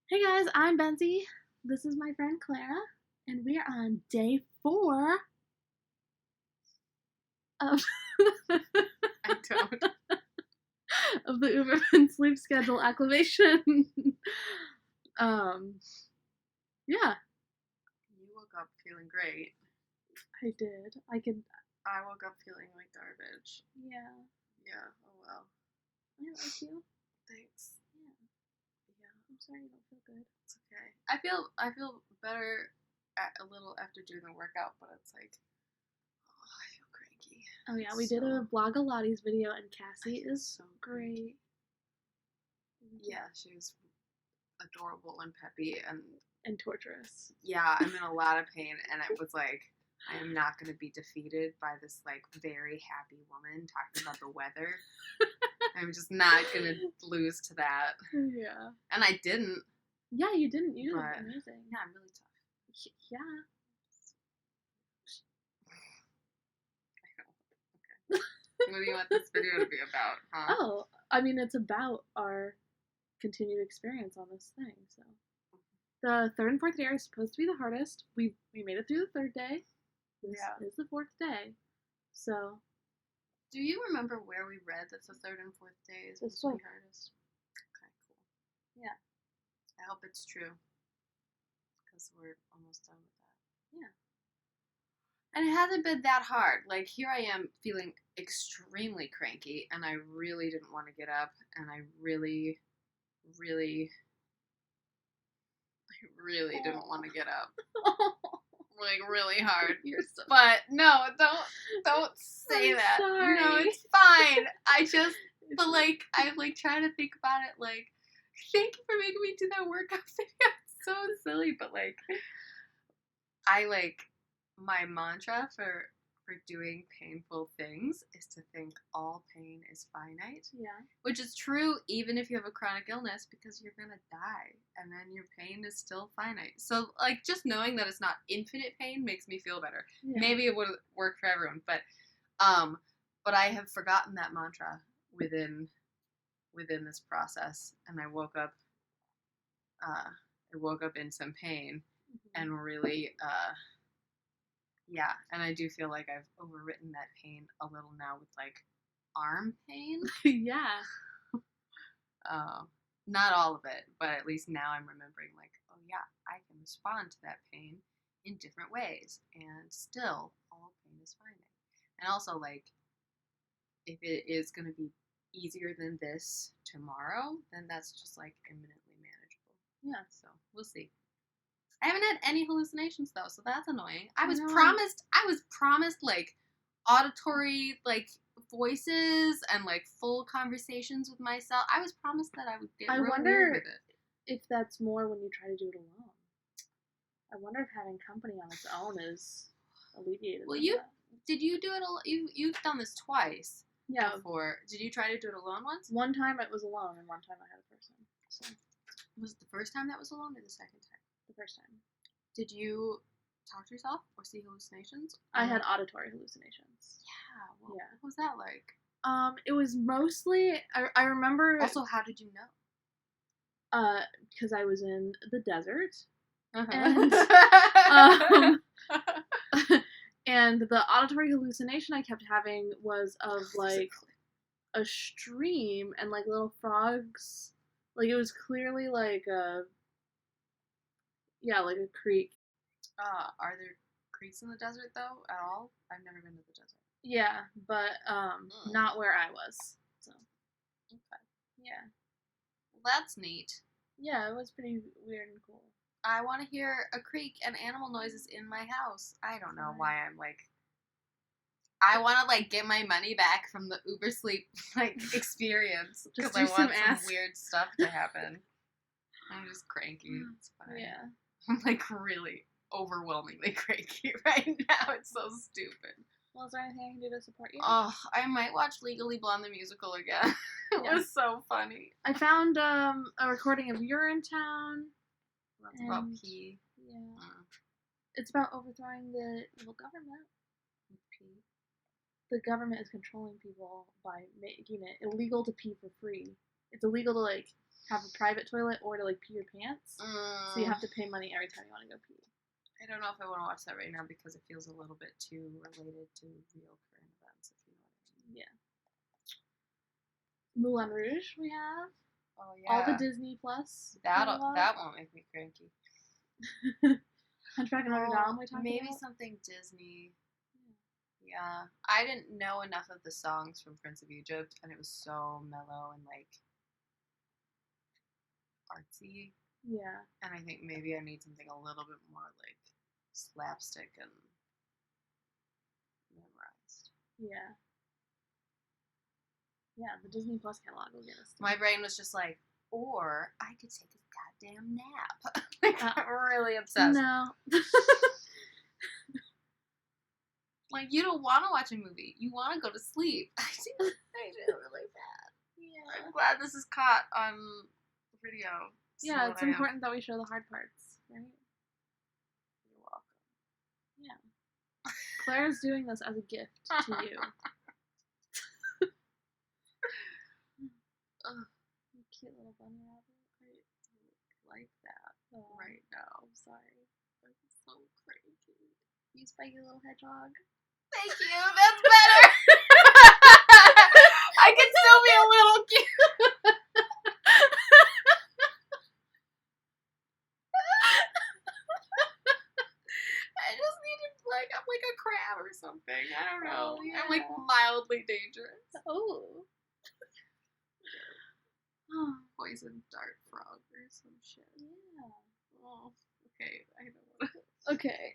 Hey guys, I'm Benzie. This is my friend Clara, and we are on day 4 of I don't. of the Uberman sleep schedule acclimation. um, yeah, You woke up feeling great. I did. I woke up feeling like garbage. Yeah, Yeah, oh well. I like you. Thanks. Yeah, I'm sorry you don't feel good. It's okay. I feel better a little after doing the workout, but it's like, oh, I feel cranky. Oh yeah, we did a Vlogalates video, and Cassie is So great. Yeah, she was adorable and peppy, and torturous. yeah, I'm in a lot of pain, and it was like, I am not going to be defeated by this like very happy woman talking about the weather. I'm just not going to lose to that. Yeah. And I didn't. Yeah, you didn't. You did But amazing. yeah, I'm really tough. Yeah. Okay. What do you want this video to be about, huh? Oh, I mean, it's about our continued experience on this thing. So the third and fourth day are supposed to be the hardest. We made it through the third day. This is the fourth day. So do you remember where we read that the third and fourth day is supposed to be hardest? Okay, cool. Yeah. I hope it's true. Because we're almost done with that. Yeah. And it hasn't been that hard. Like, here I am feeling extremely cranky, and I really didn't want to get up, and I really didn't want to get up. Like, really hard. You're so. But no, don't say I'm that. sorry. No, it's fine. But like, I like trying to think about it. Like, thank you for making me do that workout video. It's so silly, but like, I like my mantra for doing painful things is to think all pain is finite. Yeah. Which is true even if you have a chronic illness, because you're gonna die and then your pain is still finite. So like, just knowing that it's not infinite pain makes me feel better. Yeah. Maybe it would work for everyone, but I have forgotten that mantra within this process, and I woke up in some pain. Mm-hmm. And really yeah, and I do feel like I've overwritten that pain a little now with like arm pain. Yeah. Not all of it, but at least now I'm remembering like, oh yeah, I can respond to that pain in different ways, and still all pain is finite. And also, like, if it is going to be easier than this tomorrow, then that's just like imminently manageable. Yeah. So we'll see. I haven't had any hallucinations though, so that's annoying. I was promised like auditory like voices and like full conversations with myself. I was promised that I would get real weird with it. If that's more when you try to do it alone. I wonder if having company on its own is alleviated. Well, did you do it you've done this twice. Yeah. Before. Did you try to do it alone once? One time it was alone, and one time I had a person. So was it the first time that was alone, or the second time? The first time. Did you talk to yourself or see hallucinations? I had auditory hallucinations. Yeah. Well, yeah. What was that like? It was mostly. I remember. Also, how did you know? Because I was in the desert. Uh-huh. And and the auditory hallucination I kept having was of like a stream and like little frogs. Like, it was clearly like like a creek. Are there creeks in the desert though at all? I've never been to the desert. Yeah, but not where I was. So okay. Yeah. Well, that's neat. Yeah, it was pretty weird and cool. I want to hear a creek and animal noises in my house. I don't know why I'm like. I want to like get my money back from the Uber sleep like experience because I want some weird stuff to happen. I'm just cranky. It's fine. Yeah. I'm like really overwhelmingly cranky right now. It's so stupid. Well, is there anything I can do to support you? Oh, I might watch Legally Blonde the musical again. It was so funny. I found a recording of You're in Town. That's about pee. Yeah. It's about overthrowing the evil government. Pee. The government is controlling people by making it illegal to pee for free. It's illegal to like have a private toilet or to like pee your pants. So you have to pay money every time you want to go pee. I don't know if I want to watch that right now because it feels a little bit too related to real current events, if you know what I mean. Yeah. Moulin Rouge we have. Oh yeah. All the Disney Plus. That won't make me cranky. Hunchback of Notre Dame we talked maybe about. Something Disney. Yeah. I didn't know enough of the songs from Prince of Egypt, and it was so mellow and like artsy. Yeah. And I think maybe I need something a little bit more like slapstick and memorized. Yeah. Yeah, the Disney Plus catalog will get us. My brain was just like, or I could take a goddamn nap. Like, I'm really obsessed. No. Like, you don't want to watch a movie. You want to go to sleep. I do really bad. Yeah. I'm glad this is caught on video. Yeah, it's important that we show the hard parts, right? You're welcome. Yeah. Claire's doing this as a gift to you. Cute little bunny rabbit. I like that right now. I'm sorry. I'm so cranky. You spiky little hedgehog. Thank you. That's better. I can still be a little cute. I just need to I'm like a crab or something. I don't know. Yeah. I'm like mildly dangerous. Oh. Poison dart frog or some shit. Yeah. Oh, okay. I don't want to. Okay.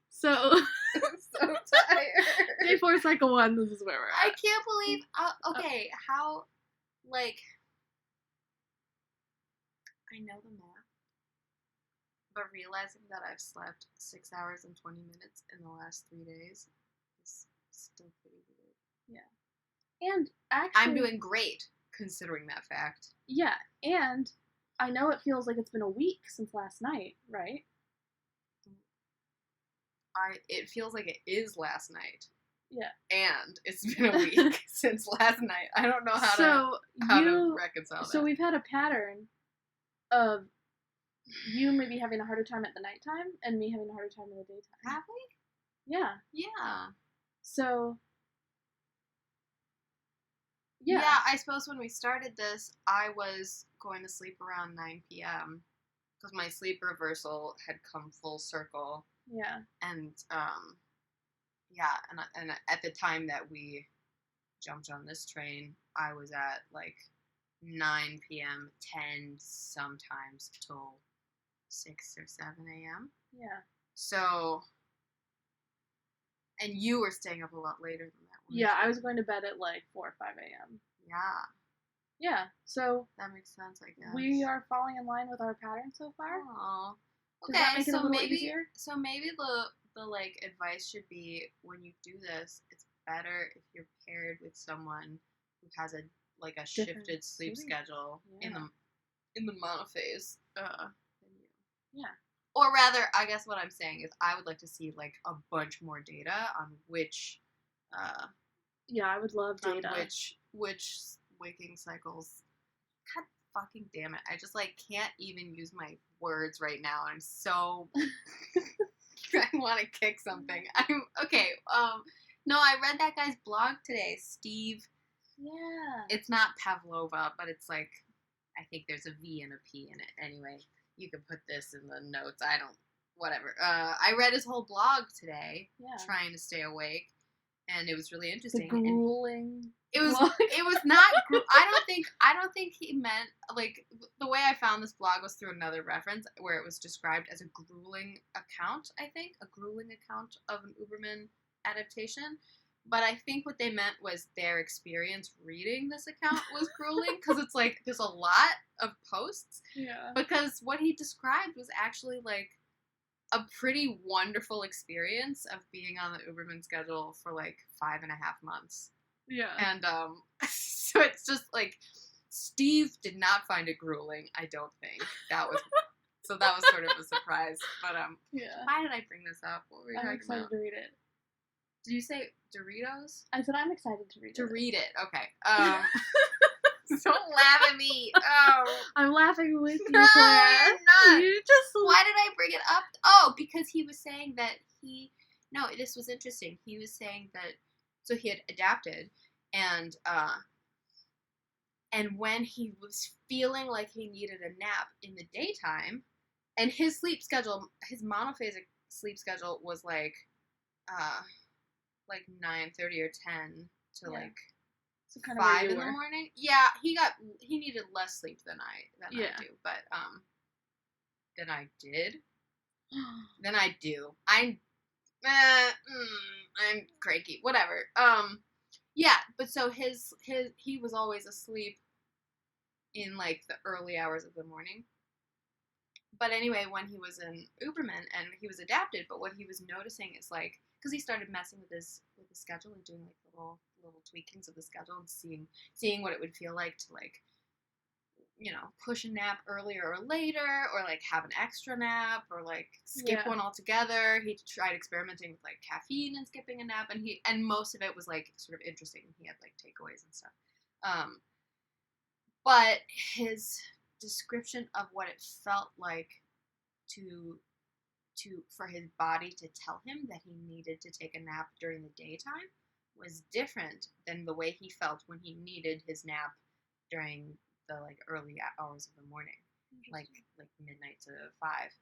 So. I'm so tired. Day 4, cycle 1, this is where we're at. I can't believe. Okay, how. Like. I know the math. But realizing that I've slept 6 hours and 20 minutes in the last 3 days is still pretty weird. Yeah. And actually. I'm doing great. Considering that fact. Yeah, and I know it feels like it's been a week since last night, right? It feels like it is last night. Yeah. And it's been a week since last night. I don't know how to reconcile that. So we've had a pattern of you maybe having a harder time at the nighttime and me having a harder time in the daytime. Have we? Yeah. Yeah. So... Yeah, I suppose when we started this, I was going to sleep around 9 p.m. because my sleep reversal had come full circle. Yeah. And, and at the time that we jumped on this train, I was at, like, 9 p.m., 10 sometimes till 6 or 7 a.m. Yeah. So, and you were staying up a lot later than that. Yeah, I was going to bed at like 4 or 5 a.m. Yeah. Yeah, so... That makes sense, I guess. We are falling in line with our pattern so far. Aww. Does that make it a little easier? So maybe the like advice should be when you do this, it's better if you're paired with someone who has a shifted sleep schedule in the monophase than you. Yeah. Or rather, I guess what I'm saying is I would like to see like a bunch more data on which yeah, I would love data. Which waking cycles. God fucking damn it. I just like can't even use my words right now. I'm so I want to kick something. I'm okay. No, I read that guy's blog today, Steve. Yeah. It's not Pavlova, but it's like I think there's a V and a P in it. Anyway, you can put this in the notes. Whatever. I read his whole blog today, trying to stay awake, and it was really interesting. The grueling. It was not. I don't think he meant like the way I found this blog was through another reference where it was described as a grueling account. I think a grueling account of an Uberman adaptation. But I think what they meant was their experience reading this account was grueling because it's like there's a lot of posts. Yeah. Because what he described was actually like a pretty wonderful experience of being on the Uberman schedule for like 5.5 months. Yeah. And so it's just like Steve did not find it grueling, I don't think. That was sort of a surprise. But yeah. Why did I bring this up? What were you talking about? I'm excited to read it. Did you say Doritos? I said I'm excited to read it. To read it, okay. Don't laugh at me. Oh. I'm laughing with you, No, Claire. you're not. You just... Why did I bring it up? Oh, because he was saying that no, this was interesting. He was saying that, so he had adapted, and when he was feeling like he needed a nap in the daytime, and his sleep schedule, his monophasic sleep schedule was like 9:30 or 10 to like so kind 5 in the morning. Yeah, he needed less sleep than I do, but than I did. Than I do. I'm cranky. Whatever. Yeah, but so he was always asleep in like the early hours of the morning. But anyway, when he was in Uberman and he was adapted, but what he was noticing is like, because he started messing with his schedule and doing like little tweakings of the schedule and seeing what it would feel like to like, you know, push a nap earlier or later, or like have an extra nap, or like skip one altogether. He tried experimenting with like caffeine and skipping a nap, and most of it was like sort of interesting. He had like takeaways and stuff. But his description of what it felt like for his body to tell him that he needed to take a nap during the daytime was different than the way he felt when he needed his nap during the like early hours of the morning, like midnight to 5.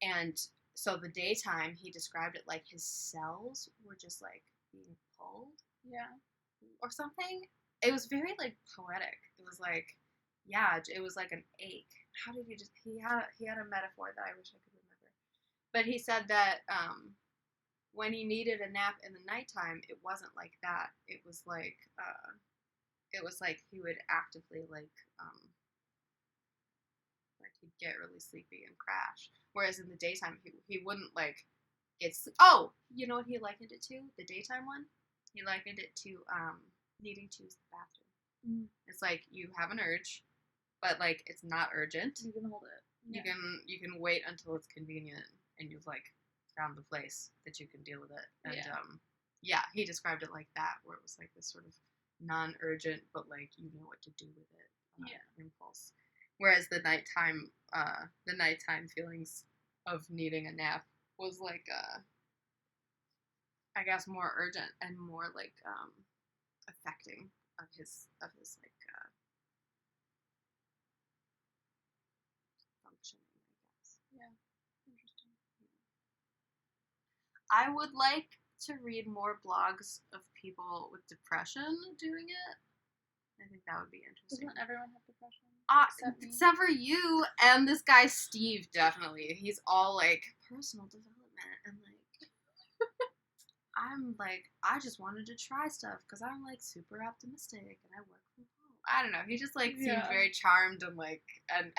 And so the daytime, he described it like his cells were just like being pulled, or something. It was very like poetic. It was like, it was like an ache. How did he had a metaphor that I wish I could remember. But he said that when he needed a nap in the nighttime, it wasn't like that. It was like he would actively like he'd get really sleepy and crash. Whereas in the daytime, he wouldn't like get sleep. Oh, you know what he likened it to? The daytime one? He likened it to needing to use the bathroom. It's like you have an urge, but like it's not urgent. You can hold it. Yeah. You can wait until it's convenient and you've like found the place that you can deal with it. And he described it like that, where it was like this sort of non-urgent, but like you know what to do with it impulse. Whereas the nighttime feelings of needing a nap was like I guess more urgent and more like affecting of his like functioning, I guess. Yeah. Interesting. I would like to read more blogs of people with depression doing it. I think that would be interesting. Doesn't everyone have depression? Except for you and this guy Steve, definitely. He's all like personal development and like I'm like, I just wanted to try stuff because I'm like super optimistic and I work from home. I don't know. He just like seemed very charmed and like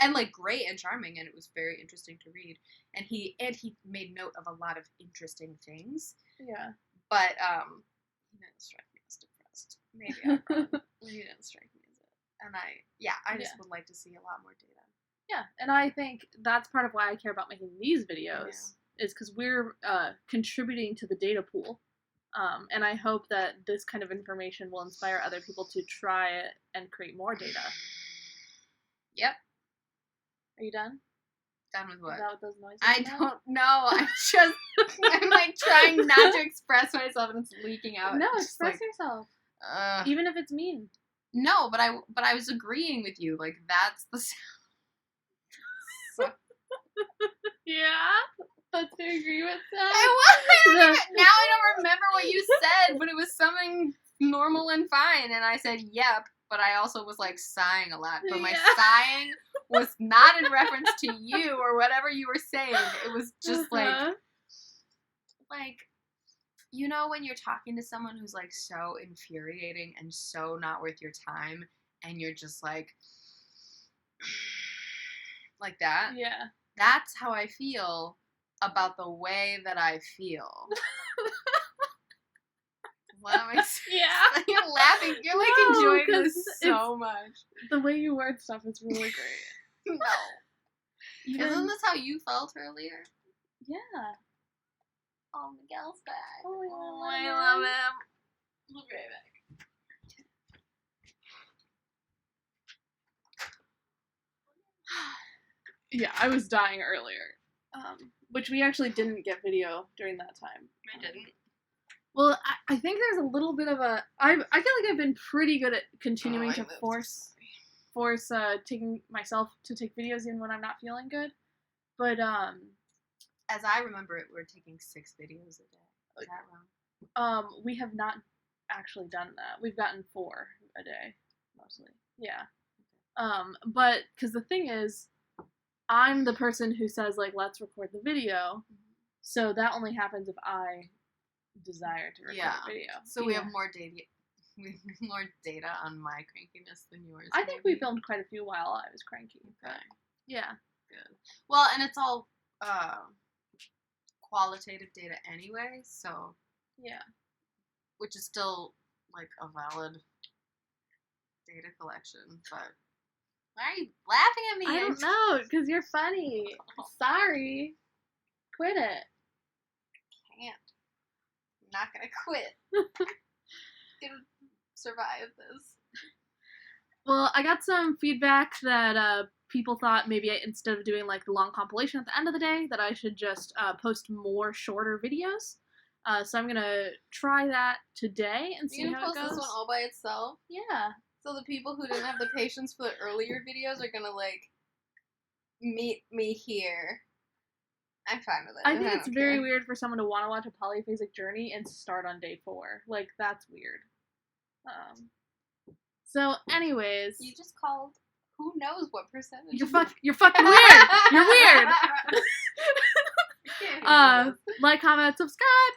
and like great and charming, and it was very interesting to read. And he made note of a lot of interesting things. Yeah. But he didn't strike me as depressed. Maybe I'm wrong. He didn't strike me as it. And I just would like to see a lot more data. Yeah, and I think that's part of why I care about making these videos, is because we're contributing to the data pool. And I hope that this kind of information will inspire other people to try it and create more data. Yep. Are you done? Done with what? Is that what those noises I don't know. I'm like trying not to express myself and it's leaking out. No, express yourself. Even if it's mean. No, but I was agreeing with you. Like, that's the sound. Yeah? That's the agreement sound? Now I don't remember what you said, but it was something normal and fine, and I said, yep, but I also was, like, sighing a lot. But my sighing was not in reference to you or whatever you were saying. It was just, like, you know when you're talking to someone who's, like, so infuriating and so not worth your time, and you're just, like that? Yeah. That's how I feel about the way that I feel. What am I saying? Yeah. You're laughing. You're, like, enjoying this so much. The way you word stuff is really great. No. Isn't this how you felt earlier? Yeah. Oh, Miguel's back. Oh, I love him. We'll be right back. Yeah, I was dying earlier. Which we actually didn't get video during that time. I didn't. Well, I think there's a little bit of a... I feel like I've been pretty good at continuing to force taking myself to take videos even when I'm not feeling good. But, as I remember it, we're taking 6 videos a day. Is that wrong? We have not actually done that. We've gotten 4 a day, mostly. Yeah. But, because the thing is, I'm the person who says, like, let's record the video, so that only happens if I desire to record a video. So we have more data on my crankiness than yours. I think we filmed quite a few while I was cranky. Okay. Yeah. Good. Well, and it's all qualitative data anyway, so... Yeah. Which is still, like, a valid data collection, but... Why are you laughing at me? I don't know, because you're funny. Sorry. Quit it. Can't. I'm not gonna quit. Gonna survive this. Well, I got some feedback that people thought maybe instead of doing like the long compilation at the end of the day, that I should just post more shorter videos. So I'm gonna try that today and see how it goes. You gonna post this one all by itself? Yeah. So the people who didn't have the patience for the earlier videos are gonna like meet me here. I'm fine with it. I think it's very weird for someone to want to watch a polyphasic journey and start on day 4. Like, that's weird. So, anyways, you just called. Who knows what percentage? You're fucking weird. You're weird. Like, comment, subscribe.